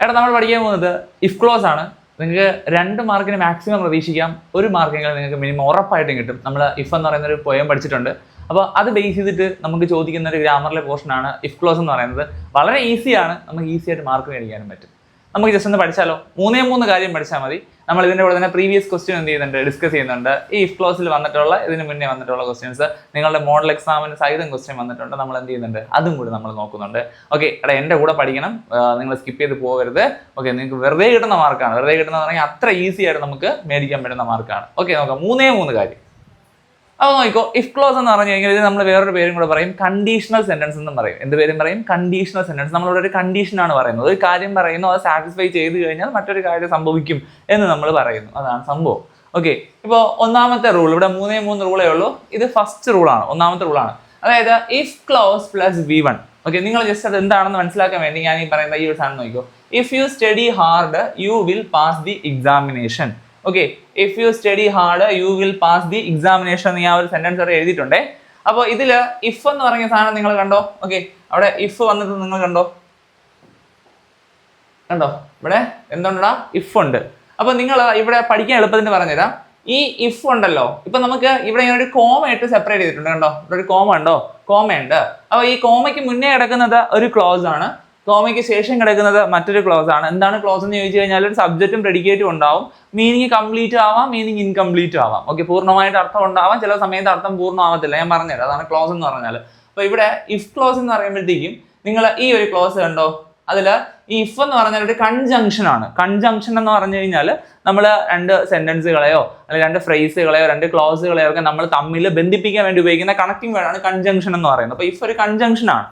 എടാ നമ്മൾ പഠിക്കാൻ പോകുന്നത് ഇഫ് ക്ലോസ് ആണ്. നിങ്ങൾക്ക് 2 മാർക്കിന് മാക്സിമം പ്രതീക്ഷിക്കാം, 1 മാർക്കെങ്കിലും നിങ്ങൾക്ക് മിനിമം ഉറപ്പായിട്ടും കിട്ടും. നമ്മൾ ഇഫ് എന്ന് പറയുന്ന ഒരു പോയം പഠിച്ചിട്ടുണ്ട്. അപ്പോൾ അത് ബേസ് ചെയ്തിട്ട് നമുക്ക് ചോദിക്കുന്ന ഒരു ഗ്രാമറിലെ പോർഷനാണ് ഇഫ് ക്ലോസ് എന്ന് പറയുന്നത്. വളരെ ഈസിയാണ്, നമുക്ക് ഈസി ആയിട്ട് മാർക്ക് മേടിക്കാനും പറ്റും. നമുക്ക് ജസ്റ്റ് ഒന്ന് പഠിച്ചാലോ? 3 കാര്യം പഠിച്ചാൽ മതി. നമ്മൾ ഇതിൻ്റെ കൂടെ തന്നെ പ്രീവിയസ് ക്വസ്റ്റ്യൻ എന്ത് ചെയ്യുന്നുണ്ട്, ഡിസ്കസ് ചെയ്യുന്നുണ്ട്. ഈ ഇഫ് ക്ലോസിൽ വന്നിട്ടുള്ള ഇതിന് മുന്നേ വന്നിട്ടുള്ള ക്വസ്റ്റ്യൻസ്, നിങ്ങളുടെ മോഡൽ എക്സാമിന് സഹിതം ക്വസ്റ്റ്യൻ വന്നിട്ടുണ്ട്, നമ്മൾ എന്ത് ചെയ്യുന്നുണ്ട്, അതും കൂടി നമ്മൾ നോക്കുന്നുണ്ട്. ഓക്കെ, എടാ എൻ്റെ കൂടെ പഠിക്കണം, നിങ്ങൾ സ്കിപ്പ് ചെയ്ത് പോകരുത്. ഓക്കെ, നിങ്ങൾക്ക് വെറുതെ കിട്ടുന്ന മാർക്കാണ്. വെറുതെ കിട്ടുന്ന പറഞ്ഞാൽ അത്ര ഈസി ആയിട്ട് നമുക്ക് മേടിക്കാൻ പറ്റുന്ന മാർക്കാണ്. ഓക്കെ, നോക്കാം 3 കാര്യം. അപ്പോൾ നോക്കിക്കോ, ഇഫ് ക്ലോസ് എന്ന് പറഞ്ഞു കഴിഞ്ഞാൽ ഇത് നമ്മൾ വേറൊരു പേരും കൂടെ പറയും, കണ്ടീഷണൽ സെന്റൻസ് എന്നും പറയും. എന്ത് പേരും പറയും? Conditional sentence. നമ്മളിവിടെ ഒരു കണ്ടീഷനാണ് പറയുന്നത്. ഒരു കാര്യം പറയുന്നു, അത് സാറ്റിസ്ഫൈ ചെയ്ത് കഴിഞ്ഞാൽ മറ്റൊരു കാര്യം സംഭവിക്കും എന്ന് നമ്മൾ പറയുന്നു. അതാണ് സംഭവം. ഓക്കെ, ഇപ്പോൾ ഒന്നാമത്തെ റൂൾ, ഇവിടെ 3 റൂളേ ഉള്ളൂ. ഇത് ഫസ്റ്റ് റൂളാണ്, ഒന്നാമത്തെ റൂളാണ്. അതായത് if clause plus V1. Okay, നിങ്ങൾ ജസ്റ്റ് അത് എന്താണെന്ന് മനസ്സിലാക്കാൻ വേണ്ടി ഞാൻ ഈ പറയുന്ന ഈ ഒരു സാധനം നോക്കിക്കോ. If you study hard U will pass the examination. Okay, if you study hard U will pass the examination എന്ന് ഞാൻ ഒരു സെന്റൻസ് അവിടെ എഴുതിയിട്ടുണ്ട്. അപ്പോൾ ഇതിൽ ഇഫ് എന്ന് പറഞ്ഞ സാധനം നിങ്ങൾ കണ്ടോ? ഓക്കെ, അവിടെ ഇഫ് വന്നിട്ട് നിങ്ങൾ കണ്ടോ? ഇവിടെ എന്തുണ്ടാ? ഇഫ് ഉണ്ട്. അപ്പോൾ നിങ്ങൾ ഇവിടെ പഠിക്കാൻ എളുപ്പത്തിന് പറഞ്ഞുതരാം. ഈ ഇഫ് ഉണ്ടല്ലോ, ഇപ്പൊ നമുക്ക് ഇവിടെ ഞാൻ ഒരു കോമ ആയിട്ട് സെപ്പറേറ്റ് ചെയ്തിട്ടുണ്ട്. കണ്ടോ, ഇവിടെ ഒരു കോമ ഉണ്ടോ? കോമയുണ്ട്. അപ്പോൾ ഈ കോമയ്ക്ക് മുന്നേ കിടക്കുന്നത് ഒരു ക്ലോസ് ആണ്, കോമയ്ക്ക് ശേഷം കിടക്കുന്നത് മറ്റൊരു ക്ലോസ് ആണ്. എന്താണ് ക്ലോസ് എന്ന് ചോദിച്ചു കഴിഞ്ഞാൽ ഒരു സബ്ജക്റ്റും പ്രെഡിക്കേറ്റും ഉണ്ടാവും. മീനിങ് കംപ്ലീറ്റ് ആവാം, മീനിങ് ഇൻകംപ്ലീറ്റ് ആവാം. ഓക്കെ, പൂർണ്ണമായിട്ട് അർത്ഥം ഉണ്ടാവാം, ചില സമയത്ത് അർത്ഥം പൂർണ്ണമാവത്തില്ല. ഞാൻ പറഞ്ഞുതരാം, അതാണ് ക്ലോസ് എന്ന് പറഞ്ഞാൽ. അപ്പോൾ ഇവിടെ ഇഫ് ക്ലോസ് എന്ന് പറയുമ്പോഴത്തേക്കും നിങ്ങൾ ഈ ഒരു ക്ലോസ് കണ്ടോ, അതിൽ ഈ ഇഫ് എന്ന് പറഞ്ഞാൽ ഒരു കൺജങ്ഷൻ ആണ്. കൺജങ്ഷൻ എന്ന് പറഞ്ഞു കഴിഞ്ഞാൽ നമ്മൾ 2 സെന്റൻസുകളെയോ അല്ലെങ്കിൽ 2 ഫ്രേസുകളെയോ 2 ക്ലോസുകളെയോ ഒക്കെ നമ്മൾ തമ്മിൽ ബന്ധിപ്പിക്കാൻ വേണ്ടി ഉപയോഗിക്കുന്ന കണക്റ്റിംഗ് വേർഡാണ് കൺജങ്ഷൻ എന്ന് പറയുന്നത്. അപ്പോൾ ഇഫ് ഒരു കൺജങ്ഷൻ ആണ്.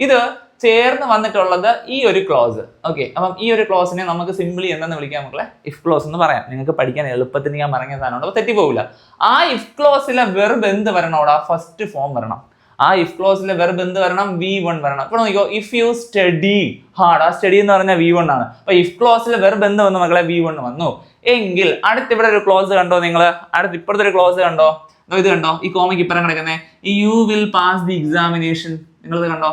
ഇത് ചേർന്ന് വന്നിട്ടുള്ളത് ഈ ഒരു ക്ലോസ്. ഓക്കെ, അപ്പം ഈ ഒരു ക്ലോസിനെ നമുക്ക് സിംപ്ലി എന്തെന്ന് വിളിക്കാം മക്കളെ? ഇഫ് ക്ലോസ് എന്ന് പറയാം. നിങ്ങൾക്ക് പഠിക്കാൻ എളുപ്പത്തിന് ഞാൻ പറഞ്ഞ സാധനമുണ്ട്, അപ്പോൾ തെറ്റിപ്പോകില്ല. ആ ഇഫ് ക്ലോസിലെ വെർബ് എന്ത് വരണം? അവിടെ ഫസ്റ്റ് ഫോം വരണം. ആ ഇഫ് ക്ലോസിലെ വെർബ് എന്ത് വരണം? V1 വരണം. ഇപ്പോൾ നോക്കിക്കോ, ഇഫ് യു സ്റ്റഡി ഹാർഡ്, ആ സ്റ്റഡി എന്ന് പറഞ്ഞാൽ V1 ആണ്. അപ്പൊ ഇഫ് ക്ലോസിലെ വെർബ് എന്ത് വന്നു മക്കളെ? V1 വന്നു. എങ്കിൽ അടുത്ത് ഇവിടെ ഒരു ക്ലോസ് കണ്ടോ നിങ്ങൾ? അടുത്ത് ഇപ്പോഴത്തെ ഒരു ക്ലോസ് കണ്ടോ? ഇത് കണ്ടോ, ഈ കോമയ്ക്ക് ഇപ്പുറം കിടക്കുന്നത് U will pass the examination. നിങ്ങളിത് കണ്ടോ?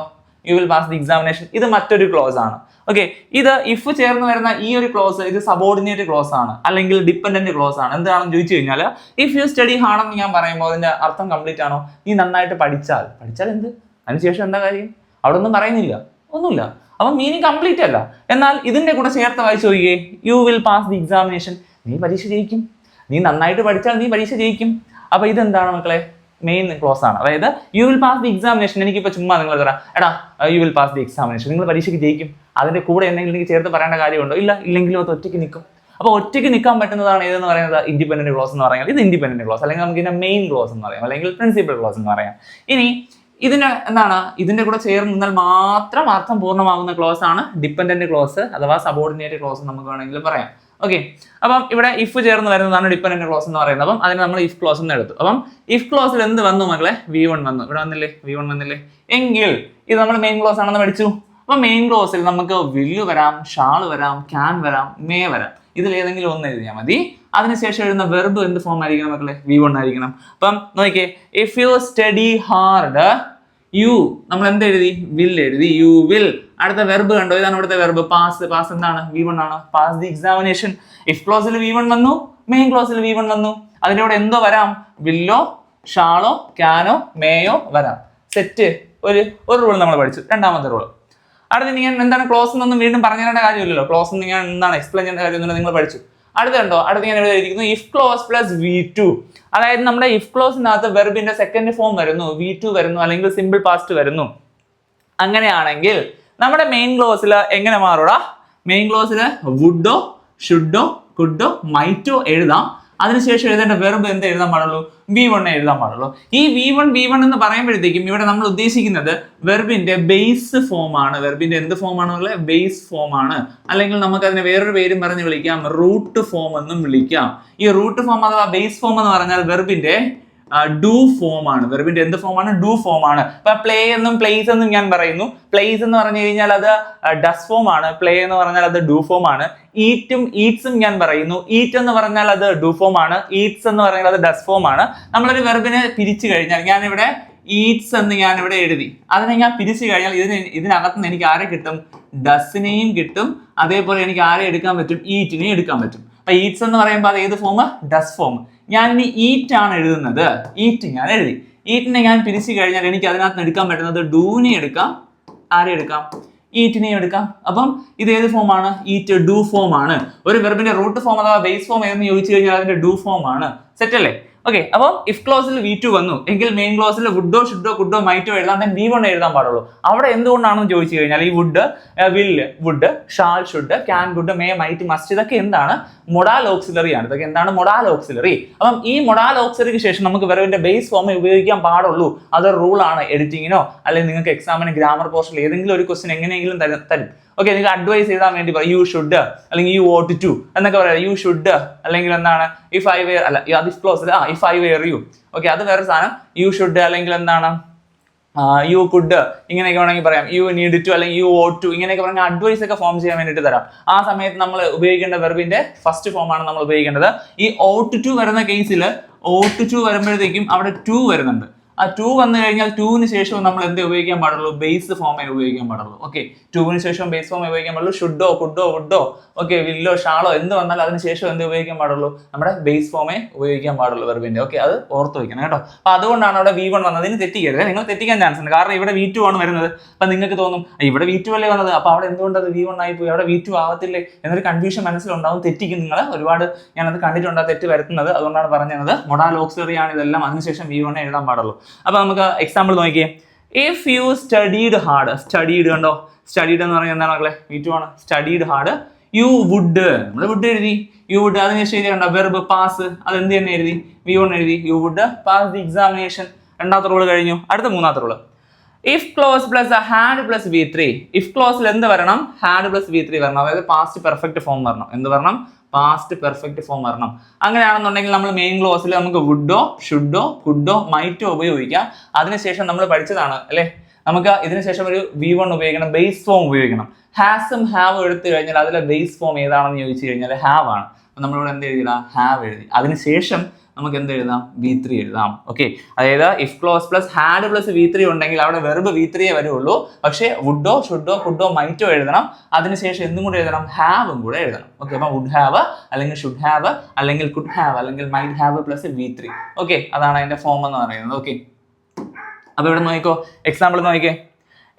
U will pass the examination. ഇത് മറ്റൊരു ക്ലോസ് ആണ്. ഓക്കെ, ഇത് ഇഫ് ചേർന്ന് വരുന്ന ഈ ഒരു ക്ലോസ് ഇത് സബോർഡിനേറ്റ് ക്ലോസ് ആണ്, അല്ലെങ്കിൽ ഡിപ്പെൻഡന്റ് ക്ലോസ് ആണ്. എന്താണെന്ന് ചോദിച്ചു കഴിഞ്ഞാൽ ഇഫ് യു സ്റ്റഡി ഹാർഡ് എന്ന് ഞാൻ പറയുമ്പോൾ അതിന്റെ അർത്ഥം കംപ്ലീറ്റ് ആണോ? നീ നന്നായിട്ട് പഠിച്ചാൽ എന്ത്? അതിനുശേഷം എന്താ കാര്യം? അവിടെ ഒന്നും പറയുന്നില്ല, ഒന്നുമില്ല. അപ്പൊ മീനിങ് കംപ്ലീറ്റ് അല്ല. എന്നാൽ ഇതിന്റെ കൂടെ ചേർത്ത് വായിച്ചു നോക്കിയേ, U will pass the examination. നീ പരീക്ഷ ജയിക്കും, നീ നന്നായിട്ട് പഠിച്ചാൽ നീ പരീക്ഷ ജയിക്കും. അപ്പൊ ഇതെന്താണ് മക്കളെ? മെയിൻ ക്ലോസ് ആണ്. അതായത് U will pass the examination. എനിക്കിപ്പോൾ ചുമ്മാ നിങ്ങൾ പറയാം, എടാ U will pass the examination, നിങ്ങൾ പരീക്ഷയ്ക്ക് ജയിക്കും. അതിന്റെ കൂടെ എന്തെങ്കിലും എനിക്ക് ചേർത്ത് പറയേണ്ട കാര്യമുണ്ടോ? ഇല്ല. ഇല്ലെങ്കിലും അത് ഒറ്റയ്ക്ക് നിൽക്കും. അപ്പോൾ ഒറ്റയ്ക്ക് നിൽക്കാൻ പറ്റുന്നതാണ് ഏതെന്ന് പറയുന്നത്? ഇൻഡിപെൻഡന്റ് ക്ലോസ് എന്ന് പറയുന്നത്. ഇത് ഇൻഡിപെൻഡന്റ് ക്ലോസ്, അല്ലെങ്കിൽ നമുക്ക് ഇതിന്റെ മെയിൻ ക്ലോസ് എന്ന് പറയാം, അല്ലെങ്കിൽ പ്രിൻസിപ്പൽ ക്ലോസ് എന്ന് പറയാം. ഇനി ഇതിന് എന്താണ്? ഇതിന്റെ കൂടെ ചേർന്ന് നിന്നാൽ മാത്രം അർത്ഥം പൂർണ്ണമാകുന്ന ക്ലോസ് ആണ് ഡിപ്പെൻഡന്റ് ക്ലോസ്, അഥവാ സബോർഡിനേറ്റ് ക്ലോസ് നമുക്ക് വേണമെങ്കിൽ പറയാം. ഓക്കെ, അപ്പം ഇവിടെ ഇഫ് ചേർന്ന് വരുന്നതാണ് ഡിപ്പെൻഡന്റ് ക്ലോസ് എന്ന് പറയുന്നത്. അപ്പം അതിന് നമ്മൾ ഇഫ് ക്ലോസ് എന്ന് എടുത്തു. അപ്പം ഇഫ് ക്ലോസിൽ എന്ത് വന്നു മക്കളെ? V1 വന്നു. ഇവിടെ വന്നില്ലേ? V1 വന്നില്ലേ? എങ്കിൽ ഇത് നമ്മൾ മെയിൻ ക്ലോസ് ആണെന്ന് പഠിച്ചു. അപ്പൊ മെയിൻ ക്ലോസിൽ നമുക്ക് വില്ല് വരാം, ഷാള് വരാം, ക്യാൻ വരാം, മേ വരാം. ഇതിൽ ഏതെങ്കിലും ഒന്ന് എഴുതിയാൽ മതി. അതിനുശേഷം എഴുതുന്ന വെർബ് എന്ത് ഫോം ആയിരിക്കണം മക്കളെ? V1 ആയിരിക്കണം. അപ്പം നോക്കിയേ, if you study hard U, നമ്മൾ എന്ത് എഴുതി? വിൽ എഴുതി. You will. അടുത്ത വെർബ് കണ്ടോ? ഇതാണ് ഇവിടുത്തെ വെർബ്, പാസ്. പാസ് എന്താണ്? V1 ആണ്. Pass the examination. ഇഫ് ക്ലോസിൽ V1 വന്നു, മെയിൻ ക്ലോസിൽ V1 വന്നു. അതിന്റെ കൂടെ എന്തോ വരാം? വില്ലോ, ഷാളോ, ക്യാനോ, മേയോ വരാം. സെറ്റ്. ഒരു റൂൾ നമ്മൾ പഠിച്ചു. രണ്ടാമത്തെ റൂൾ. അടുത്ത് ഞാൻ എന്താണ് ക്ലോസ് എന്നൊന്നും വീണ്ടും പറഞ്ഞു തരേണ്ട കാര്യമില്ലല്ലോ. ക്ലോസ് ഞാൻ എന്താണ് എക്സ്പ്ലെയിൻ ചെയ്യേണ്ട കാര്യമൊന്നും നിങ്ങൾ പഠിച്ചു. അടുത്ത കണ്ടോ? അടുത്ത് ഞാൻ എഴുതിയിരിക്കുന്നു ഇഫ് ക്ലോസ് പ്ലസ് V2. അതായത് നമ്മുടെ ഇഫ് ക്ലോസിനകത്ത് വെർബിന്റെ സെക്കൻഡ് ഫോം വരുന്നു, V2 വരുന്നു, അല്ലെങ്കിൽ സിമ്പിൾ പാസ്റ്റ് വരുന്നു. അങ്ങനെയാണെങ്കിൽ നമ്മുടെ മെയിൻ ക്ലോസിൽ എങ്ങനെ മാറൂടാ? മെയിൻ ക്ലോസിൽ വുഡോ, ഷുഡോ, കുഡോ, മൈറ്റോ എഴുതാം. അതിനുശേഷം എഴുതേണ്ട വെർബ് എന്ത് എഴുതാൻ പാടുള്ളൂ? V1 എഴുതാൻ പാടുള്ളൂ. ഈ V1 എന്ന് പറയുമ്പോഴത്തേക്കും ഇവിടെ നമ്മൾ ഉദ്ദേശിക്കുന്നത് വെർബിന്റെ ബേസ് ഫോം ആണ്. വെർബിന്റെ എന്ത് ഫോം ആണ്? ബേസ് ഫോം ആണ്. അല്ലെങ്കിൽ നമുക്ക് അതിനെ വേറൊരു പേരും പറഞ്ഞ് വിളിക്കാം, റൂട്ട് ഫോം എന്നും വിളിക്കാം. ഈ റൂട്ട് ഫോം അഥവാ ബേസ് ഫോം എന്ന് പറഞ്ഞാൽ വെർബിന്റെ ഡു ഫോം ആണ്. വെർബിന്റെ എന്ത് ഫോം ആണ്? ഡു ഫോം ആണ്. ഇപ്പൊ പ്ലേ എന്നും പ്ലേസ് എന്നും ഞാൻ പറയുന്നു. പ്ലേസ് എന്ന് പറഞ്ഞു കഴിഞ്ഞാൽ അത് ഡസ് ഫോം ആണ്. പ്ലേ എന്ന് പറഞ്ഞാൽ അത് ഡു ഫോം ആണ്. ഈറ്റും ഈറ്റ്സും ഞാൻ പറയുന്നു. ഈറ്റ് എന്ന് പറഞ്ഞാൽ അത് ഡു ഫോം ആണ്. ഈറ്റ്സ് എന്ന് പറഞ്ഞാൽ അത് ഡസ് ഫോം ആണ്. നമ്മളൊരു വെർബിനെ പിരിച്ചു കഴിഞ്ഞാൽ ഞാനിവിടെ ഈറ്റ്സ് എന്ന് ഞാൻ ഇവിടെ എഴുതി. അതിനെ ഞാൻ പിരിച്ചു കഴിഞ്ഞാൽ ഇതിനകത്തുനിന്ന് എനിക്ക് ആരെ കിട്ടും? ഡസിനെയും കിട്ടും. അതേപോലെ എനിക്ക് ആരെ എടുക്കാൻ പറ്റും? ഈറ്റിനെയും എടുക്കാൻ പറ്റും. അപ്പൊ ഈറ്റ്സ് എന്ന് പറയുമ്പോൾ അത് ഏത് ഫോം? Does form. ഞാൻ ഇനി ഈറ്റ് ആണ് എഴുതുന്നത്. ഈറ്റ് ഞാൻ എഴുതി. ഈറ്റിനെ ഞാൻ പിരിച്ചു കഴിഞ്ഞാൽ എനിക്ക് അതിനകത്ത് എടുക്കാൻ പറ്റുന്നത് ഡൂനെ എടുക്കാം. ആരെ എടുക്കാം? ഈറ്റിനെയും എടുക്കാം. അപ്പം ഇത് ഏത് ഫോമാണ്? ഈറ്റ് ഡു ഫോം ആണ്. ഒരു വെർബിന്റെ റൂട്ട് ഫോം അഥവാ ബേസ് ഫോം ഏതെന്ന് ചോദിച്ചു കഴിഞ്ഞാൽ അതിന്റെ ഡു ഫോം ആണ്. സെറ്റ് അല്ലേ? ഓക്കെ. അപ്പോൾ ഇഫ് ക്ലോസിൽ V2 വന്നു എങ്കിൽ മെയിൻ ക്ലോസിൽ വുഡോ ഷുഡോ കുഡോ മൈറ്റോ എഴുതാൻ തന്നെ V1 എഴുതാൻ പാടുള്ളൂ. അവിടെ എന്തുകൊണ്ടാണെന്ന് ചോദിച്ചു കഴിഞ്ഞാൽ ഈ would, will, would, shall, should, can, could, may, might, must ഇതൊക്കെ എന്താണ്? മൊഡാൽ ഓക്സിലറി ആണ്. ഇതൊക്കെ എന്താണ്? Modal auxiliary. അപ്പം ഈ മൊഡാൽ ഓക്സിലറിക്ക് ശേഷം നമുക്ക് വെർബിന്റെ ബേസ് ഫോം ഉപയോഗിക്കാൻ പാടുള്ളൂ. അതൊരു റൂൾ ആണ്. എഡിറ്റിങ്ങിനോ അല്ലെങ്കിൽ നിങ്ങൾക്ക് എക്സാമിന് ഗ്രാമർ പോർഷനിൽ ഏതെങ്കിലും ഒരു ക്വസ്റ്റ്യൻ എങ്ങനെയെങ്കിലും തരും. ഓക്കെ, നിങ്ങൾക്ക് അഡ്വൈസ് ചെയ്താൽ വേണ്ടി പറയും യു ഷുഡ് അല്ലെങ്കിൽ യു ഓട്ട് ടു എന്നൊക്കെ പറയാം. യു ഷുഡ് അല്ലെങ്കിൽ എന്താണ്? ഇഫ് ഐ വെയർ അല്ല, അത് ഇഫ് ക്ലോസിൽ if I were you. Okay, അത് വേറെ സാധനം. യു ഷുഡ് അല്ലെങ്കിൽ എന്താണ്? യു കുഡ് ഇങ്ങനെയൊക്കെ വേണമെങ്കിൽ പറയാം. യു നീഡ് ടു അല്ലെങ്കിൽ യു ഓട്ട് ടു ഇങ്ങനെയൊക്കെ പറഞ്ഞാൽ അഡ്വൈസ് ഒക്കെ ഫോം ചെയ്യാൻ വേണ്ടിയിട്ട് തരാം. ആ സമയത്ത് നമ്മൾ ഉപയോഗിക്കേണ്ട വെർബിന്റെ ഫസ്റ്റ് ഫോമാണ് നമ്മൾ ഉപയോഗിക്കേണ്ടത്. ഈ ഓട്ട് ടു വരുന്ന കേസിൽ ഓട്ട് ടു വരുമ്പോഴത്തേക്കും അവിടെ ടു വരുന്നുണ്ട്. ആ ടു വന്നു കഴിഞ്ഞാൽ ടൂവിന് ശേഷം നമ്മൾ എന്ത് ഉപയോഗിക്കാൻ പാടുള്ളൂ? ബേസ് ഫോമേ ഉപയോഗിക്കാൻ പാടുള്ളൂ. ഓക്കെ, ടൂവിന് ശേഷം ബേസ് ഫോം ഉപയോഗിക്കാൻ പാടുള്ളൂ. ഷുഡോ, കുഡോ, വുഡോ, ഓക്കെ, വില്ലോ, ഷാളോ എന്ത് വന്നാലും അതിന് ശേഷം എന്ത് ഉപയോഗിക്കാൻ പാടുള്ളൂ? നമ്മുടെ ബേസ് ഫോമേ ഉപയോഗിക്കാൻ പാടുള്ളൂ വെർബിന്റെ. ഓക്കെ, അത് ഓർത്ത് വയ്ക്കണം കേട്ടോ. അപ്പൊ അതുകൊണ്ടാണ് അവിടെ V1 വന്നത്. ഇതിന് തെറ്റിക്കരുത്. നിങ്ങൾ തെറ്റിക്കാൻ ചാൻസ് ഉണ്ട്. കാരണം ഇവിടെ V2 ആണ് വരുന്നത്. അപ്പൊ നിങ്ങൾക്ക് തോന്നും ഇവിടെ V2 അല്ലേ വന്നത്, അപ്പൊ അവിടെ എന്തുകൊണ്ട് അത് V1 ആയി പോയി? അവിടെ V2 ആവത്തില്ലേ എന്നൊരു കൺഫ്യൂഷൻ മനസ്സിലുണ്ടാവും. തെറ്റിക്കും നിങ്ങൾ. ഒരുപാട് ഞാനത് കണ്ടിട്ടുണ്ട് തെറ്റ് വരുത്തുന്നത്. അതുകൊണ്ടാണ് പറഞ്ഞത് മൊഡാൽ ഓക്സിലറി ആണ് ഇതെല്ലാം. അതിനുശേഷം V1 എഴുതാൻ പാടുള്ളൂ. അപ്പൊ നമുക്ക് എക്സാമ്പിൾ നോക്കിയേ. If you studied hard. Studied കണ്ടോ? സ്റ്റഡീഡ് എന്ന് പറയുന്നത് എന്താണ് മക്കളെ? V2 ആണ്. Studied hard. യു വുഡ്, നമ്മൾ വുഡ് എഴുതി. യു വുഡ് അതിനുശേഷം എഴുതി കണ്ടോ? Verb pass. അത് എന്ത് തന്നെ എഴുതി? V1 എഴുതി. You would pass the examination. രണ്ടാമത്തെ റൂള് കഴിഞ്ഞു. അടുത്ത മൂന്നാമത്തെ rule. If clause plus had plus V3. If ക്ലോസിൽ എന്ത് വരണം? ഹാഡ് പ്ലസ് V3 വരണം. അതായത് പാസ്റ്റ് പെർഫെക്റ്റ് ഫോം വരണം. എന്ത് വരണം? പാസ്റ്റ് പെർഫെക്റ്റ് ഫോം വരണം. അങ്ങനെയാണെന്നുണ്ടെങ്കിൽ നമ്മൾ മെയിൻ ക്ലോസിൽ നമുക്ക് വുഡോ, ഷുഡോ, കുഡോ, മൈറ്റോ ഉപയോഗിക്കാം. അതിനുശേഷം നമ്മൾ പഠിച്ചതാണ് അല്ലെ, നമുക്ക് ഇതിനുശേഷം ഒരു V1 ഉപയോഗിക്കണം. ബേസ് ഫോം ഉപയോഗിക്കണം. ഹാസും ഹാവും എടുത്തു കഴിഞ്ഞാൽ അതിലെ ബേസ് ഫോം ഏതാണെന്ന് ചോദിച്ചു കഴിഞ്ഞാൽ ഹാവ് ആണ്. അപ്പൊ നമ്മളിവിടെ എന്ത് എഴുതില്ല? ഹാവ് എഴുതി. അതിനുശേഷം നമുക്ക് എന്ത് എഴുതാം? V3 എഴുതാം. ഓക്കെ, അതായത് if clause plus had plus V3 ഉണ്ടെങ്കിൽ അവിടെ വെർബ് V3 വരുള്ളൂ. പക്ഷേ വുഡോ, ഷുഡോ, കുഡോ, മൈറ്റോ എഴുതണം. അതിനുശേഷം എന്തും കൂടെ എഴുതണം? ഹാവും കൂടെ എഴുതണം. ഓക്കെ, അപ്പൊ വുഡ് ഹാവ് അല്ലെങ്കിൽ ഷുഡ് ഹാവ് അല്ലെങ്കിൽ കുഡ് ഹാവ് അല്ലെങ്കിൽ might have plus V3. Okay, അതാണ് അതിന്റെ ഫോം എന്ന് പറയുന്നത്. ഓക്കെ, അപ്പൊ ഇവിടെ നോക്കിക്കോ, എക്സാമ്പിൾ നോക്കിക്കേ.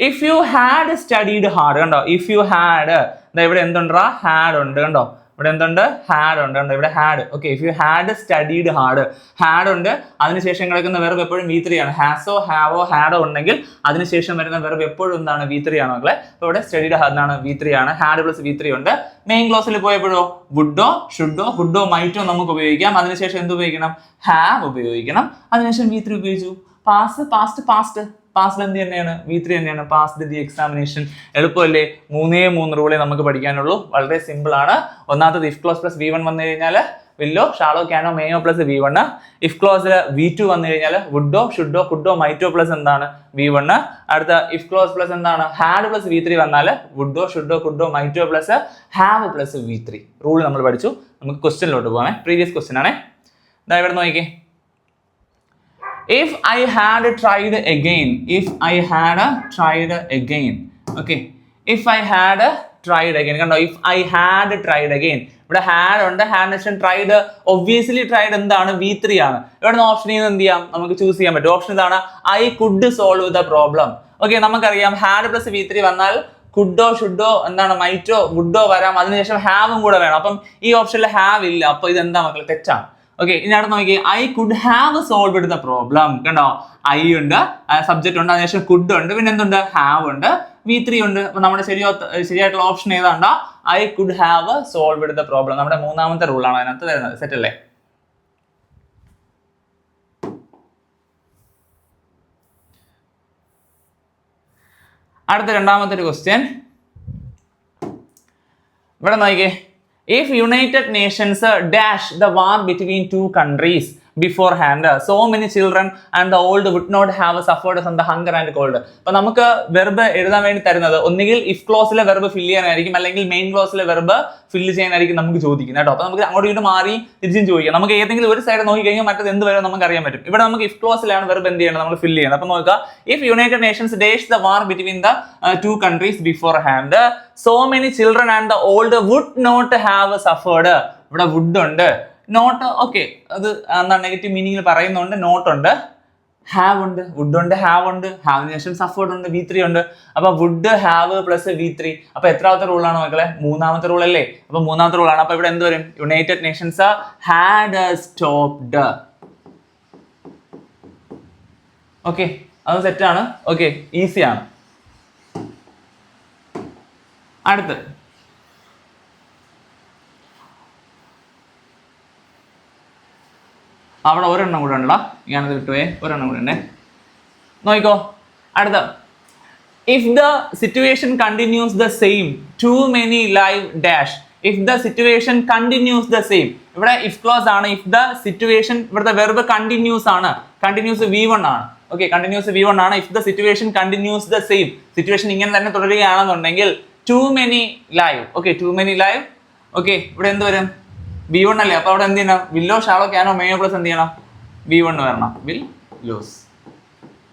If you had studied hard. കണ്ടോ? ഇഫ് യു ഹാഡ്, ഇവിടെ എന്തുണ്ടാ? ഹാഡ് ഉണ്ട്. കണ്ടോ? ഇവിടെ എന്തുണ്ട്? ഹാഡ് ഉണ്ട്. കണ്ടോ? ഇവിടെ had. Okay, if you had studied hard. Had ഉണ്ട്. അതിനുശേഷം കിടക്കുന്ന വെർബ് എപ്പോഴും V3 ആണ്. ഹാസോ, ഹാവോ, ഹാഡോ ഉണ്ടെങ്കിൽ അതിനുശേഷം വരുന്ന വെർബ് എപ്പോഴും എന്താണ്? V3 ആണ് മക്കളെ. അപ്പൊ ഇവിടെ സ്റ്റഡീഡ് എന്നാണ്? V3 ആണ്. ഹാഡ് പ്ലസ് V3 ഉണ്ട്. മെയിൻ ക്ലോസിൽ പോയപ്പോഴോ വുഡോ, ഷുഡോ, കുഡോ, മൈറ്റോ നമുക്ക് ഉപയോഗിക്കാം. അതിനുശേഷം എന്ത് ഉപയോഗിക്കണം? ഹാവ് ഉപയോഗിക്കണം. അതിനുശേഷം V3 ഉപയോഗിച്ചു. Pass, past, past. പാസ്ഡ് എന്ത് തന്നെയാണ്? V3 തന്നെയാണ്. Passed the examination. എളുപ്പമല്ലേ? 3 റൂളേ നമുക്ക് പഠിക്കാനുള്ളൂ. വളരെ സിമ്പിൾ ആണ്. ഒന്നാമത്തത് ഇഫ് ക്ലോസ് പ്ലസ് V1 വന്നു കഴിഞ്ഞാൽ വില്ലോ, ഷാളോ, ക്യാനോ, മേയോ പ്ലസ് V1. ഇഫ് ക്ലോസിൽ V2 വന്നു കഴിഞ്ഞാൽ വുഡോ, ഷുഡോ, കുഡോ, മൈറ്റോ പ്ലസ് എന്താണ്? V1. അടുത്ത ഇഫ് ക്ലോസ് പ്ലസ് എന്താണ്? ഹാഡ് പ്ലസ് V3 വന്നാൽ വുഡോ, ഷുഡോ, കുഡോ, മൈറ്റോ plus have plus V3. Rule നമ്മൾ പഠിച്ചു. നമുക്ക് ക്വസ്റ്റ്യനിലോട്ട് പോകാമേ. പ്രീവിയസ് ക്വസ്റ്റ്യൻ ആണേ. ഇതാ ഇവിടെ നോക്കിക്കേ. If I had tried again. If I had tried again. Okay. If I had tried again. കണ്ടോ? If I had tried again. ഇവിടെ had ഉണ്ട്. had tried. Obviously tried എന്താണ്? V3 ആണ്. ഇവിടെ ഓപ്ഷൻ എന്ത് ചെയ്യാം? നമുക്ക് ചൂസ് ചെയ്യാൻ പറ്റും. ഓപ്ഷൻ ഇതാണ്. I could solve the problem. Okay, നമുക്കറിയാം had പ്ലസ് V3 വന്നാൽ കുഡോ, ഷുഡോ, എന്താണ്? മൈറ്റോ, വുഡോ വരാം. അതിനുശേഷം ഹാവും കൂടെ വേണം. അപ്പം ഈ ഓപ്ഷനിൽ ഹാവ് ഇല്ല. അപ്പൊ ഇത് എന്താ മക്കളെ? തെറ്റാണ്. ഓക്കെ, ഇനി അടുത്ത് നോക്കി. I could have solved the problem. കണ്ടോ? ഐ ഉണ്ട്, സബ്ജക്റ്റ് ഉണ്ട്, അതിനുശേഷം കുഡ് ഉണ്ട്, പിന്നെ എന്തുണ്ട്? ഹാവ് ഉണ്ട്, V3 ഉണ്ട്. അപ്പൊ നമ്മുടെ ശരിയായിട്ടുള്ള ഓപ്ഷൻ ഏതാണ്ടോ? I could have solved the problem. നമ്മുടെ മൂന്നാമത്തെ റൂളാണ് അതിനകത്ത് വരുന്നത്. സെറ്റ് അല്ലേ? അടുത്ത രണ്ടാമത്തെ ഒരു ക്വസ്റ്റ്യൻ ഇവിടെ നോക്കിക്കേ. If United Nations dash the war between two countries. beforehand. So many children and the old would not have suffered from the hunger and cold. അപ്പൊ നമുക്ക് വെർബ് എഴുതാൻ വേണ്ടി തരുന്നത് ഒന്നുകിൽ ഇഫ് ക്ലോസിലെ വെർബ് ഫില്ല് ചെയ്യാനായിരിക്കും, അല്ലെങ്കിൽ മെയിൻ ക്ലോസിലെ വെർബ് ഫില്ല് ചെയ്യാനായിരിക്കും നമുക്ക് ചോദിക്കുന്നത് കേട്ടോ. അപ്പൊ നമുക്ക് അങ്ങോട്ട് ഇങ്ങോട്ട് മാറി തിരിച്ചും ചോദിക്കാം. നമുക്ക് ഏതെങ്കിലും ഒരു സൈഡ് നോക്കി കഴിഞ്ഞാൽ മറ്റേത് എന്ത് വരും നമുക്ക് അറിയാൻ പറ്റും. ഇവിടെ നമുക്ക് ഇഫ് ക്ലോസിലാണ് വെർബ് എന്ത് ചെയ്യണം, നമ്മൾ ഫില്ല് ചെയ്യണം. അപ്പൊ നോക്കുക, if united nations dash the war between the two countries beforehand, so many children and the old would not have suffered. ഇവിടെ വുഡ് ഉണ്ട്, നോട്ട് ഓക്കെ, അത് എന്താ നെഗറ്റീവ് മീനിങ്ങിൽ പറയുന്നുണ്ട്, നോട്ട് ഉണ്ട്, ഹാവ് ഉണ്ട്, വുഡ് ഉണ്ട്, ഹാവ് ഉണ്ട്, ഹാവിന് ശേഷം സഫേർഡ് ഉണ്ട്, V3 ഉണ്ട്. അപ്പൊ വുഡ് ഹാവ് പ്ലസ് V3. അപ്പൊ എത്രാമത്തെ റൂളാണ് മക്കളെ? മൂന്നാമത്തെ റൂൾ അല്ലേ? അപ്പൊ മൂന്നാമത്തെ റൂളാണ്. അപ്പൊ ഇവിടെ എന്ത് വരും? United Nations had stopped. Okay, അത് സെറ്റാണ്. ഓക്കെ, ഈസിയാണ്. അടുത്ത് അവിടെ ഒരെണ്ണം കൂടെ ഉണ്ടോ, ഞാനത് വിട്ടുപോയേ, ഒരെണ്ണം കൂടെ ഉണ്ടേ, നോക്കിക്കോ. അടുത്ത, if the situation continues the same too many live dash. If the situation continues the same, ഇവിടെ ഇഫ് ക്ലോസ് ആണ്. ഇഫ് ദ സിറ്റുവേഷൻ, ഇവിടുത്തെ വെർബ് കണ്ടിന്യൂസ് ആണ്, കണ്ടിന്യൂസ് V1 ആണ്. ഓക്കെ, കണ്ടിന്യൂസ് V1 ആണ്. If the situation continues the same, situation ഇങ്ങനെ തന്നെ തുടരുകയാണെന്നുണ്ടെങ്കിൽ too many live. Okay, too many live. Okay, ഇവിടെ എന്ത് വരും? V1 അല്ലേ? അപ്പൊ അവിടെ എന്ത് ചെയ്യണം? വില്ലോ ഷാളോ ക്യാനോ മേയോ പ്ലസ് എന്ത് ചെയ്യണം? V1 വരണം, വിൽ ലൂസ്.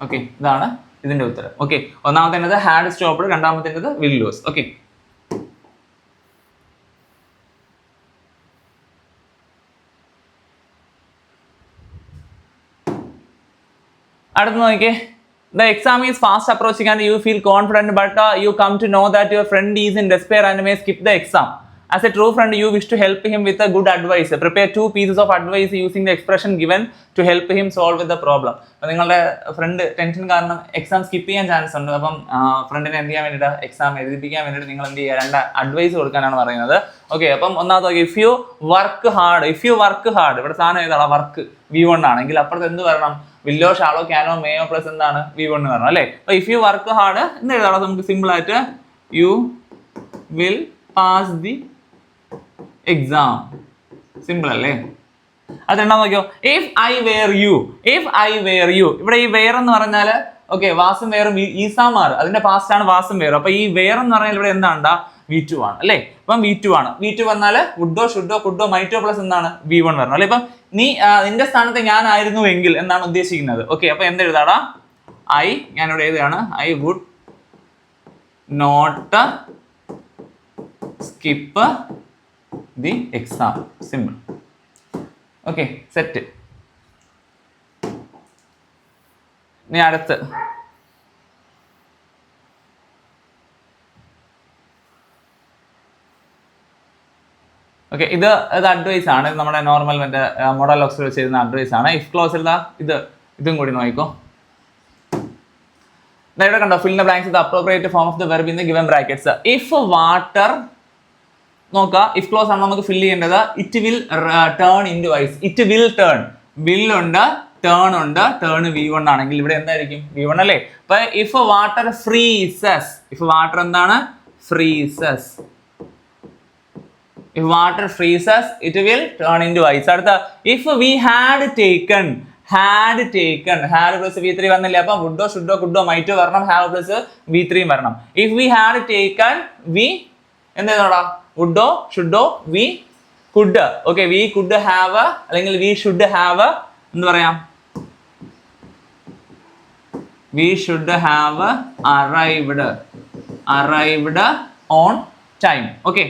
ഓക്കെ, ഇതാണ് ഇതിന്റെ ഉത്തരം. ഓക്കെ, ഒന്നാമത്തേത് ഹാഡ് സ്റ്റോപ്ഡ്, രണ്ടാമത്തേത് വിൽ ലൂസ്. ഓക്കെ, അടുത്ത് നോക്കിയേ. The exam is fast approaching and you feel confident, but you come to know that your friend is in despair and may skip the exam. As a true friend, you wish to help him with a good advice. Prepare 2 pieces of advice using the expression given to help him solve with the problem. അപ്പോൾ നിങ്ങളുടെ front tension കാരണം exam skip ചെയ്യാൻ chance ഉണ്ട്. അപ്പം ഫ്രണ്ടിനെ എന്ത് ചെയ്യാൻ വേണ്ടിയിട്ട്, എക്സാം എഴുതിപ്പിക്കാൻ വേണ്ടിയിട്ട് നിങ്ങൾ എന്ത് ചെയ്യുക? 2 അഡ്വൈസ് കൊടുക്കാനാണ് പറയുന്നത്. ഓക്കെ, അപ്പം ഒന്നാമത് നോക്കി, if you work hard. If you work hard, ഇവിടെ സാധനം ഏതാണ്? വർക്ക് V1 ആണെങ്കിൽ അപ്പുറത്ത് എന്ത് വരണം? വില്ലോ ഷാളോ ക്യാനോ മേയോ പ്ലസ് എന്താണ്? V1 വരണം അല്ലേ? അപ്പൊ ഇഫ് യു വർക്ക് ഹാർഡ് എന്ത് എഴുതാം? നമുക്ക് സിമ്പിൾ ആയിട്ട് you will pass the exam. Simple അല്ലേ? അത് രണ്ടാമത് നോക്കിയോ, if I were you. If I were you, ഇവിടെ ഈ വെയർ എന്ന് പറഞ്ഞാല് ഓക്കെ, വാസും വെയറും ഈസാമാർ, അതിന്റെ പാസ്റ്റ് ആണ് വാസും വെയറും. അപ്പൊ ഈ വെയർ എന്ന് പറഞ്ഞാൽ ഇവിടെ എന്താണ്ടാ? V2 ആണ് അല്ലേ? അപ്പം V2 ആണ്. V2 വന്നാല് വുഡോ ഷുഡോ കുഡോ മൈറ്റോ പ്ലസ് എന്താണ്? V1 വരണം അല്ലേ? ഇപ്പം നീ നിന്റെ സ്ഥാനത്ത് ഞാനായിരുന്നു എങ്കിൽ എന്നാണ് ഉദ്ദേശിക്കുന്നത്. ഓക്കെ, അപ്പൊ എന്തെഴുതാടാ? ഐ, ഞാനിവിടെ എഴുതുകയാണ്, I would not skip the exam. Simple. Okay, set. ഇനി അടുത്ത് ഓക്കെ, ഇത് അഡ്വൈസ് ആണ്. നമ്മുടെ നോർമൽ മറ്റേ മോഡൽ ഓക്സിൽ വെച്ച് ചെയ്യുന്ന അഡ്വൈസ് ആണ്. ഇഫ് ക്ലോസിൽ ഇതും കൂടി നോക്കിക്കോ. ഇവിടെ കണ്ടോ, fill the blanks the appropriate form of the verb in the given brackets. If water, നോക്കുക, ഇഫ് ക്ലോസ് ആണ് നമുക്ക് ഫിൽ ചെയ്യേണ്ടത്. It will turn into ice. It will turn, will ഉണ്ട്, ടേൺ ഉണ്ട്. ടേൺ V1 ആണെങ്കിൽ ഇവിടെ എന്തായിരിക്കും? V1 അല്ലേ? അപ്പൊ if water freezes, if water എന്താണ്? Freezes. If water freezes, it will turn into ice. അടുത്ത, if we had taken, had plus V3 വന്നില്ലേ? അപ്പൊ വുഡോ ഷുഡോ കുഡോ മൈറ്റോ വരണം, ഹാവ് പ്ലസ് V3 വരണം. If we had taken, we എന്താ? വുഡോ ഷുഡോ we could. Okay, we could have അല്ലെങ്കിൽ വി ഷുഡ് ഹാവ് എന്ന് പറയാം. We should have arrived on time. Okay,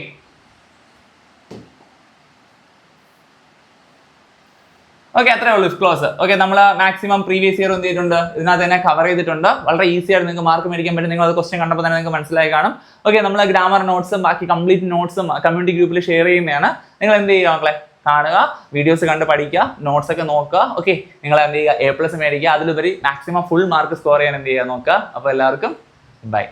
okay, അത്രേ ഉള്ളൂ ഇഫ് ക്ലോസ്. ഓക്കെ, നമ്മൾ മാക്സിമം പ്രീവിയസ് ഇയർ എന്ത് ചെയ്തിട്ടുണ്ട്? ഇതിനകത്ത് തന്നെ കവർ ചെയ്തിട്ടുണ്ട്. വളരെ ഈസി ആയിട്ട് നിങ്ങൾക്ക് മാർക്ക് മേടിക്കാൻ പറ്റും. നിങ്ങൾ അത് ക്വസ്റ്റ്യൻ കണ്ടപ്പോൾ തന്നെ നിങ്ങൾക്ക് മനസ്സിലായി കാണും. ഓക്കെ, നമ്മൾ ഗ്രാമർ നോട്ട്സും ബാക്കി കംപ്ലീറ്റ് നോട്ട്സും കമ്മ്യൂണിറ്റി ഗ്രൂപ്പിൽ ഷെയർ ചെയ്യുന്നതാണ്. നിങ്ങൾ എന്ത് ചെയ്യുക മക്കളെ? കാണുക, വീഡിയോസ് കണ്ട് പഠിക്കുക, നോട്ട്സ് ഒക്കെ നോക്കുക. ഓക്കെ, നിങ്ങൾ എന്ത് ചെയ്യുക? A+ മേടിക്കുക. അതിലുപരി മാക്സിമം ഫുൾ മാർക്ക് സ്കോർ ചെയ്യാൻ എന്ത് ചെയ്യുക? നോക്കുക. അപ്പോൾ എല്ലാവർക്കും ബൈ.